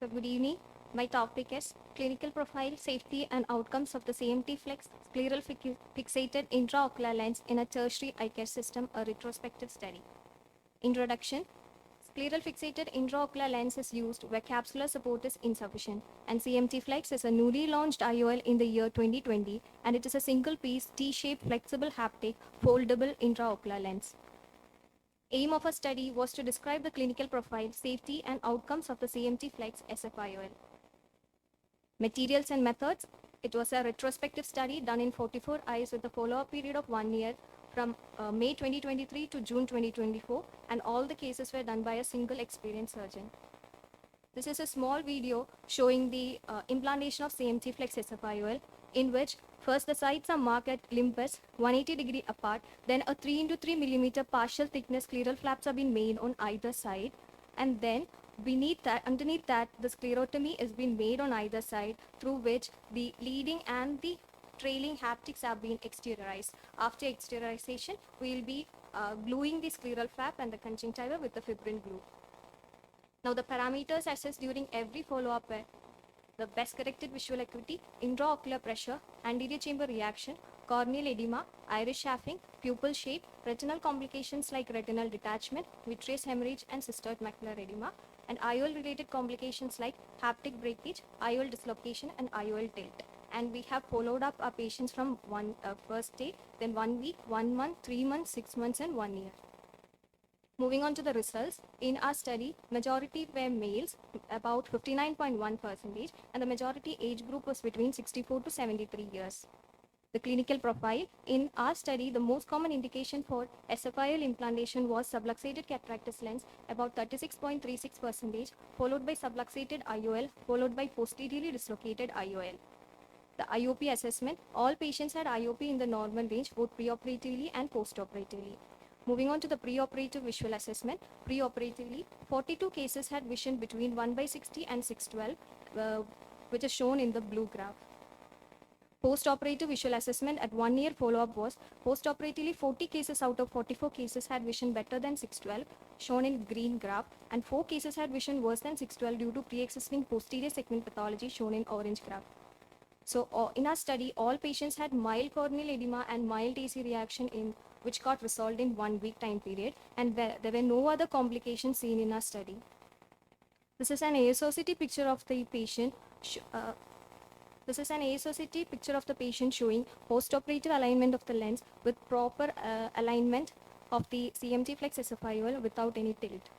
So good evening. My topic is clinical profile, safety and outcomes of the CMT flex scleral fixated intraocular lens in a tertiary eye care system, a retrospective study. Introduction. Scleral fixated intraocular lens is used where capsular support is insufficient, and CMT Flex is a newly launched IOL in the year 2020, and it is a single piece T-shaped flexible haptic foldable intraocular lens. Aim of a study was to describe the clinical profile, safety, and outcomes of the CMT Flex SFIOL. Materials and methods. It was a retrospective study done in 44 eyes with a follow-up period of 1 year from May 2023 to June 2024, and all the cases were done by a single experienced surgeon. This is a small video showing the implantation of CMT Flex SFIOL, in which first the sites are marked at limbus 180-degree apart, then a 3 into 3 millimeter partial thickness scleral flaps are being made on either side, and then underneath that, the sclerotomy is being made on either side, through which the leading and the trailing haptics are being exteriorized. After exteriorization, we will be gluing the scleral flap and the conjunctiva with the fibrin glue. Now, the parameters assessed during every follow-up were the best corrected visual acuity, intraocular pressure, anterior chamber reaction, corneal edema, iris chafing, pupil shape, retinal complications like retinal detachment, vitreous hemorrhage, and cystoid macular edema, and IOL-related complications like haptic breakage, IOL dislocation, and IOL tilt. And we have followed up our patients from first day, then 1 week, 1 month, 3 months, 6 months, and 1 year. Moving on to the results, in our study, majority were males, about 59.1%, and the majority age group was between 64 to 73 years. The clinical profile, in our study, the most common indication for SFIL implantation was subluxated cataractus lens, about 36.36%, followed by subluxated IOL, followed by posteriorly dislocated IOL. The IOP assessment, all patients had IOP in the normal range, both preoperatively and postoperatively. Moving on to the preoperative visual assessment, preoperatively, 42 cases had vision between 1/60 and 6/12, which is shown in the blue graph. Post-operative visual assessment at 1 year follow-up was post-operatively 40 cases out of 44 cases had vision better than 6/12, shown in green graph, and 4 cases had vision worse than 6/12 due to pre-existing posterior segment pathology, shown in orange graph. So in our study, all patients had mild corneal edema and mild AC reaction which got resolved in 1 week time period, and there were no other complications seen in our study. This is an ASOCT picture of the patient. This is an ASOCT picture of the patient showing post-operative alignment of the lens with proper alignment of the CMT Flex SFIOL without any tilt.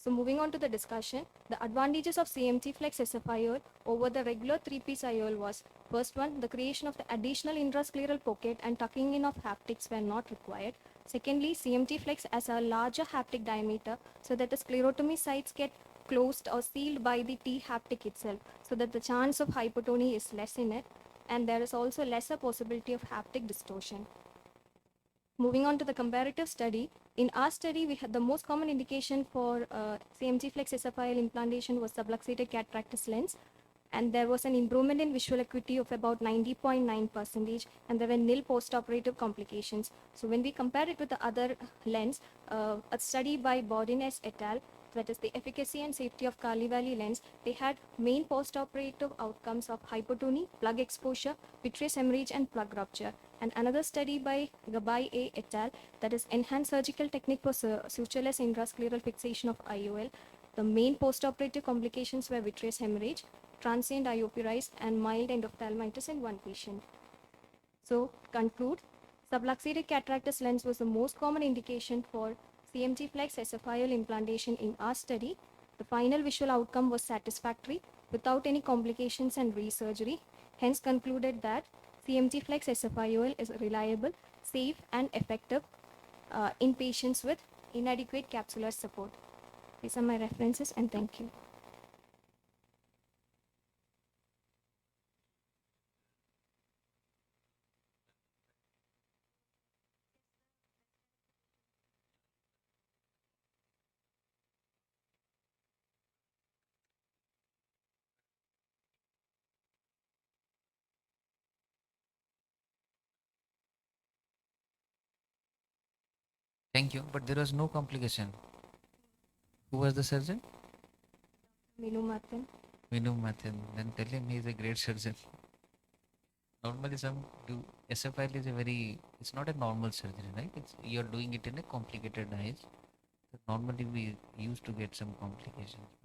So moving on to the discussion, the advantages of CMT Flex SFIOL over the regular 3-piece IOL was, first one, the creation of the additional intrascleral pocket and tucking in of haptics were not required. Secondly, CMT Flex has a larger haptic diameter so that the sclerotomy sites get closed or sealed by the T haptic itself, so that the chance of hypotony is less in it, and there is also lesser possibility of haptic distortion. Moving on to the comparative study, in our study, we had the most common indication for CMT Flex SFIL implantation was subluxated cataractus lens, and there was an improvement in visual acuity of about 90.9%, and there were nil post-operative complications. So when we compare it with the other lens, a study by Bodines et al., that is the efficacy and safety of Carli-Valley lens, they had main post-operative outcomes of hypotony, plug exposure, vitreous hemorrhage, and plug rupture. And another study by Gabay A et al., that is enhanced surgical technique for sutureless intrascleral fixation of IOL. The main post-operative complications were vitreous hemorrhage, transient IOP rise, and mild endophthalmitis in one patient. So, conclude, subluxated cataractus lens was the most common indication for CMT Flex SFIL implantation in our study. The final visual outcome was satisfactory without any complications and resurgery. Hence concluded that CMT Flex SFIOL is reliable, safe, and effective in patients with inadequate capsular support. These are my references, and thank you. Thank you, but there was no complication. Who was the surgeon? Minu Martin. Vinu Mathan. Then tell him he's a great surgeon. Normally, some do SFIL is a very. It's not a normal surgery, right? It's you're doing it in a complicated eyes. So normally, we used to get some complications.